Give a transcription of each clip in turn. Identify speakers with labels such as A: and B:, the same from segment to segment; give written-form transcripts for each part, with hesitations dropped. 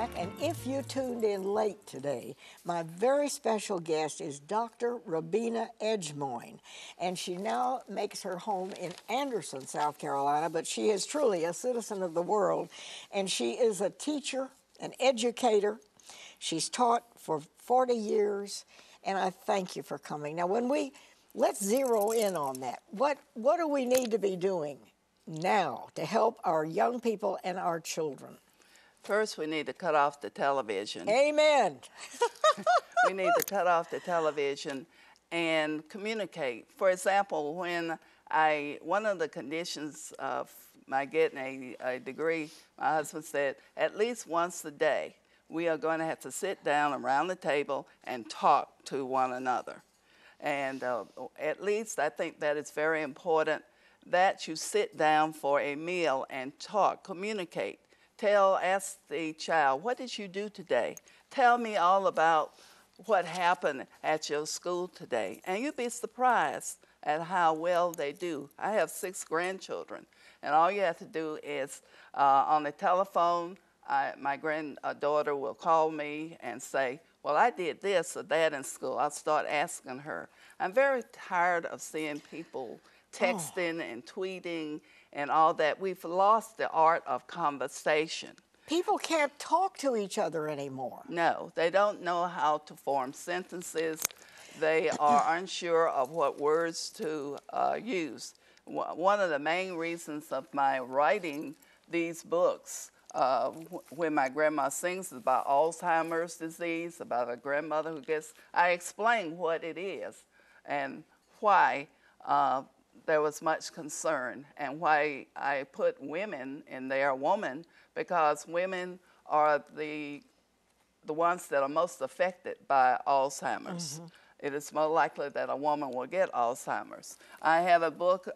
A: back, and if you tuned in late today, my very special guest is Dr. Robena Egemonye, and she now makes her home in Anderson, South Carolina, but she is truly a citizen of the world, and she is a teacher, an educator. She's taught for 40 years, and I thank you for coming. Now, let's zero in on that. What do we need to be doing now to help our young people and our children?
B: First, we need to cut off the television.
A: Amen.
B: We need to cut off the television and communicate. For example, one of the conditions of my getting a degree, my husband said, at least once a day, we are going to have to sit down around the table and talk to one another. And at least I think that it's very important that you sit down for a meal and talk, communicate. Ask the child, what did you do today? Tell me all about what happened at your school today. And you'd be surprised at how well they do. I have 6 grandchildren, and all you have to do is on the telephone, my granddaughter will call me and say, well, I did this or that in school. I'll start asking her. I'm very tired of seeing people texting and tweeting and all that. We've lost the art of conversation.
A: People can't talk to each other anymore.
B: No, they don't know how to form sentences. They are unsure of what words to use. One of the main reasons of my writing these books, when my grandma sings about Alzheimer's disease, about a grandmother who I explain what it is and why there was much concern, and why I put women in there, woman, because women are the ones that are most affected by Alzheimer's. Mm-hmm. It is more likely that a woman will get Alzheimer's. I have a book,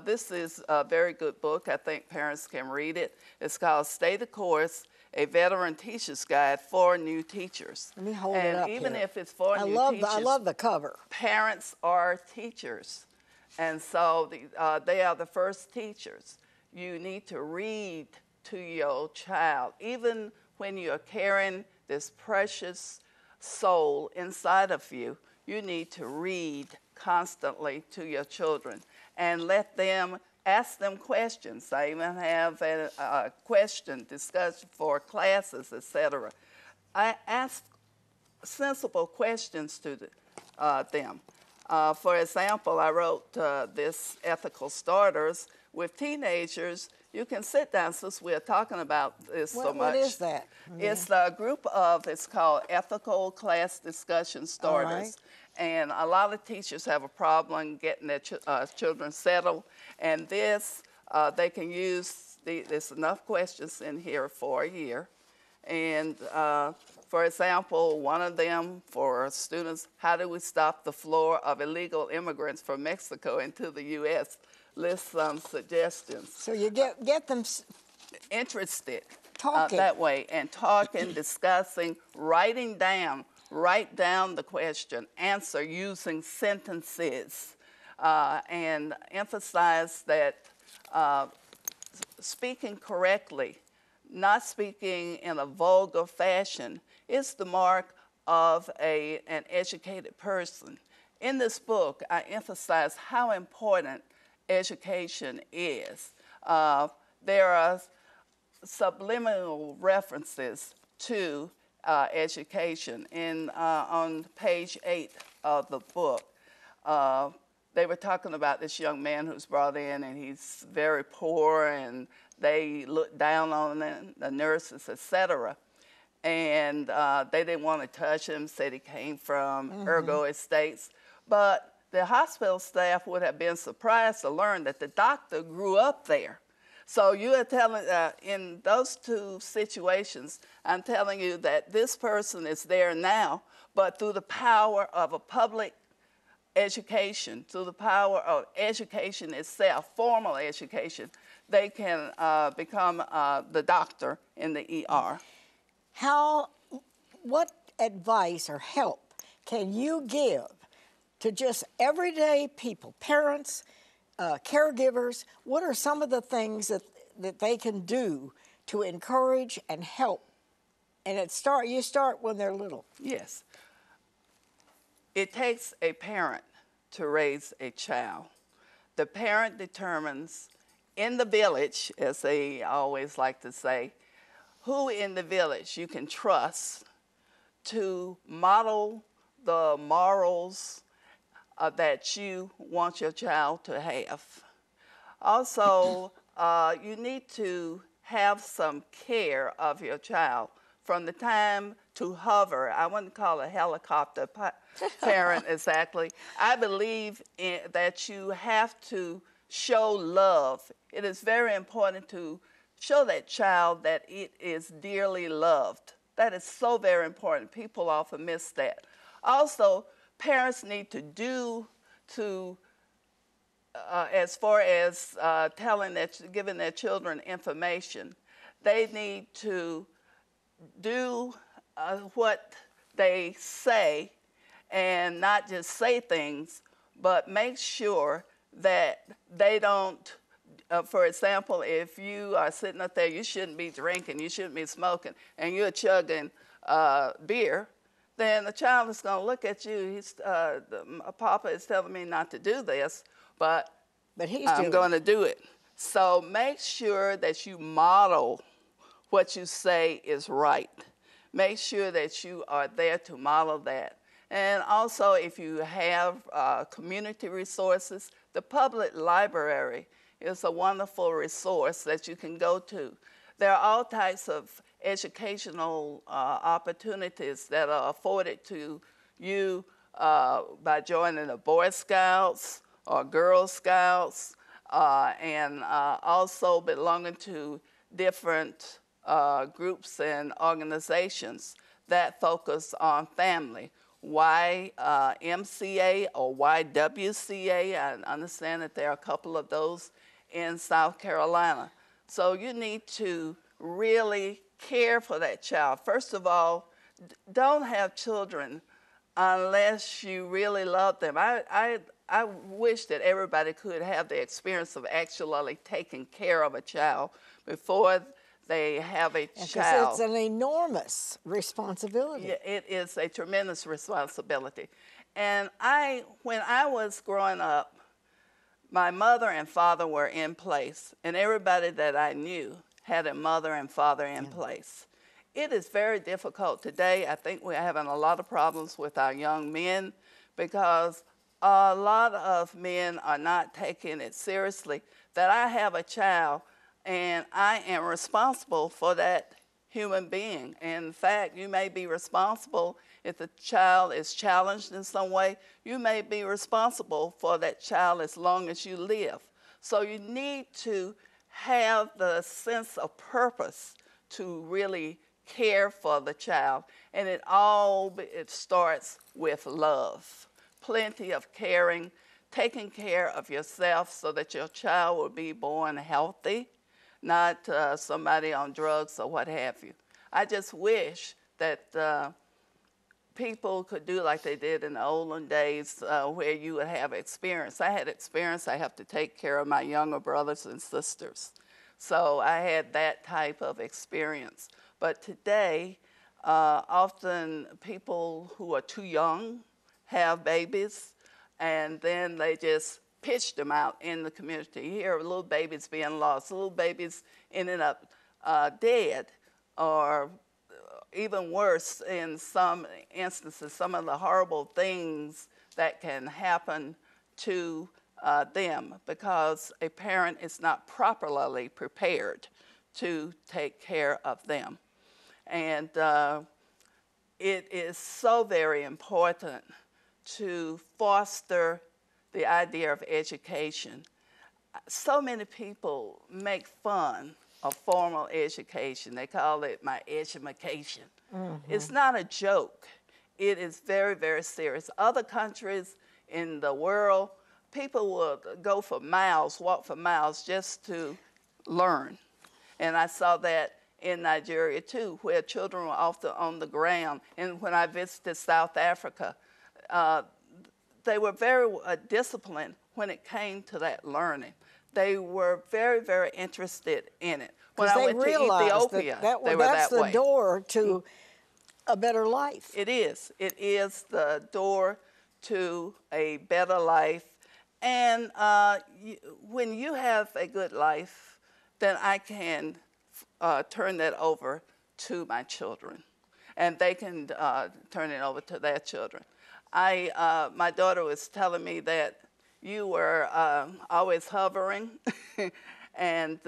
B: this is a very good book. I think parents can read it. It's called Stay the Course, A Veteran Teacher's Guide for New Teachers.
A: Let me hold it up
B: even
A: here.
B: if it's for new teachers,
A: I love the cover.
B: Parents are teachers. And so they are the first teachers. You need to read to your child. Even when you're carrying this precious soul inside of you, you need to read constantly to your children and let them ask them questions. I even have a question discussion for classes, etc. I ask sensible questions to them. For example, I wrote this Ethical Starters. With teenagers, you can sit down, since we're talking about this so much.
A: What is that?
B: It's a group of, it's called Ethical Class Discussion Starters. Right. And a lot of teachers have a problem getting their children settled. And this, they can use, there's enough questions in here for a year. And for example, one of them for students, how do we stop the flow of illegal immigrants from Mexico into the U.S.? List some suggestions.
A: So you get them
B: interested
A: talking
B: that way, and talking, discussing, write down the question, answer using sentences, and emphasize that speaking correctly, not speaking in a vulgar fashion, is the mark of an educated person. In this book, I emphasize how important education is. There are subliminal references to education. On page 8 of the book, they were talking about this young man who's brought in, and he's very poor, and they looked down on him, the nurses, etc. And they didn't want to touch him, said he came from Ergo Estates. But the hospital staff would have been surprised to learn that the doctor grew up there. So you are telling, in those two situations, I'm telling you that this person is there now, but through the power of a public education, through the power of education itself, formal education, they can become the doctor in the ER.
A: What advice or help can you give to just everyday people, parents, caregivers? What are some of the things that they can do to encourage and help And you start when they're little.
B: Yes. It takes a parent to raise a child. The parent determines in the village, as they always like to say, who in the village you can trust to model the morals that you want your child to have. Also, you need to have some care of your child from the time to hover. I wouldn't call a helicopter parent exactly. I believe that you have to show love. It is very important to show that child that it is dearly loved. That is so very important. People often miss that. Also, parents need to do to as far as giving their children information, they need to do what they say and not just say things, but make sure that they don't, for example, if you are sitting up there, you shouldn't be drinking, you shouldn't be smoking, and you're chugging beer, then the child is going to look at you. Papa is telling me not to do this, but I'm going to do it. So make sure that you model what you say is right. Make sure that you are there to model that. And also, if you have community resources, the public library is a wonderful resource that you can go to. There are all types of educational opportunities that are afforded to you by joining the Boy Scouts or Girl Scouts, and also belonging to different groups and organizations that focus on family. YMCA or YWCA, I understand that there are a couple of those in South Carolina. So you need to really care for that child. First of all, don't have children unless you really love them. I wish that everybody could have the experience of actually taking care of a child before they have a child.
A: Because it's an enormous responsibility.
B: Yeah, it is a tremendous responsibility. And when I was growing up, my mother and father were in place, and everybody that I knew had a mother and father in place. It is very difficult today. I think we're having a lot of problems with our young men because a lot of men are not taking it seriously that I have a child and I am responsible for that human being. In fact, you may be responsible if the child is challenged in some way. You may be responsible for that child as long as you live. So you need to have the sense of purpose to really care for the child. And it starts with love. Plenty of caring, taking care of yourself so that your child will be born healthy, not somebody on drugs or what have you. I just wish that people could do like they did in the olden days where you would have experience. I had experience. I have to take care of my younger brothers and sisters. So I had that type of experience. But today, often people who are too young have babies, and then they just pitch them out in the community. You hear of little babies being lost, little babies ending up dead, or even worse, in some instances, some of the horrible things that can happen to them because a parent is not properly prepared to take care of them. And it is so very important to foster the idea of education. So many people make fun of formal education. They call it my edumacation. It's not a joke. It is very, very serious. Other countries in the world, people will go for miles, walk for miles just to learn. And I saw that in Nigeria too, where children were often on the ground. And when I visited South Africa, they were very disciplined when it came to that learning. they were very, very interested in it. When
A: Because
B: I
A: they
B: went to
A: realized
B: Ethiopia,
A: that
B: they were
A: that's
B: that
A: the
B: way.
A: door to a better life.
B: It is. It is the door to a better life. And when you have a good life, then I can turn that over to my children, and they can turn it over to their children. My daughter was telling me that you were always hovering, and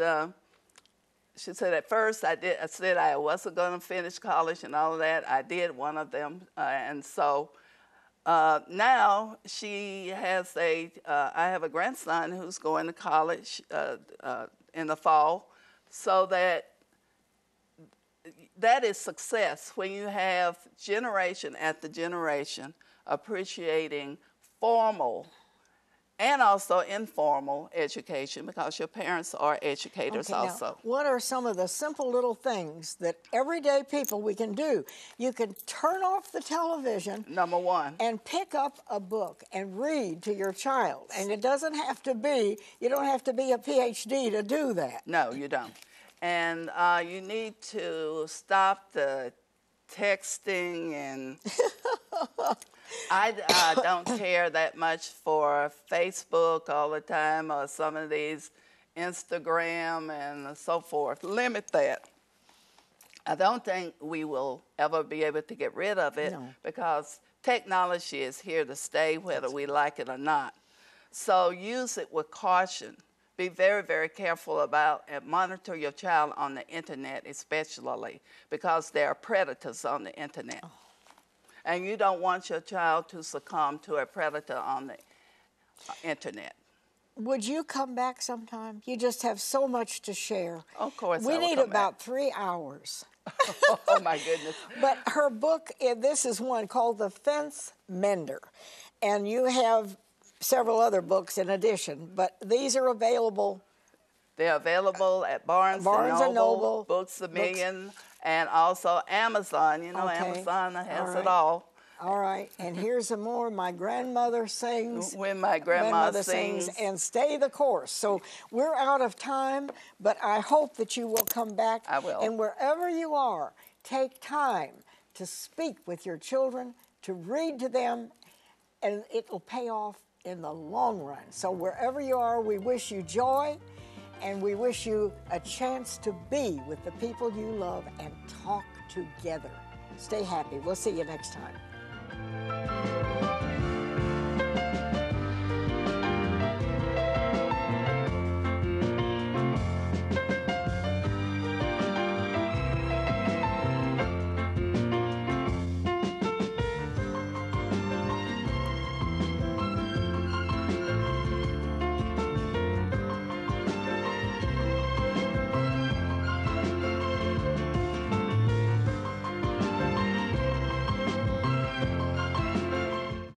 B: she said at first I said I wasn't going to finish college and all of that. I did one of them, and so now she has I have a grandson who's going to college in the fall, so that is success when you have generation after generation appreciating formal and also informal education, because your parents are educators
A: Okay,
B: also.
A: now, what are some of the simple little things that everyday people we can do? You can turn off the television.
B: Number one.
A: And pick up a book and read to your child. And it doesn't have to be, you don't have to be a PhD to do that.
B: No, you don't. And you need to stop the texting, and I don't care that much for Facebook all the time, or some of these Instagram and so forth. Limit that. I don't think we will ever be able to get rid of it,
A: No.
B: because technology is here to stay whether we like it or not. So use it with caution. Be very, very careful about and monitor your child on the internet, especially because there are predators on the internet. Oh. And you don't want your child to succumb to a predator on the internet.
A: Would you come back sometime? You just have so much to share.
B: Of course,
A: we
B: I will
A: need
B: come
A: about
B: back.
A: 3 hours.
B: Oh my goodness.
A: But her book, this is one called The Fence Mender. And you have several other books in addition, but these are available.
B: They're available at Barnes and Noble, Books A Million, and also Amazon. You know,
A: Okay.
B: Amazon has
A: All
B: it all.
A: All right, and here's some more. My grandmother sings.
B: When my grandmother
A: sings. And Stay the Course. So we're out of time, but I hope that you will come back.
B: I will.
A: And wherever you are, take time to speak with your children, to read to them, and it will pay off in the long run. So wherever you are, we wish you joy, and we wish you a chance to be with the people you love and talk together. Stay happy. We'll see you next time.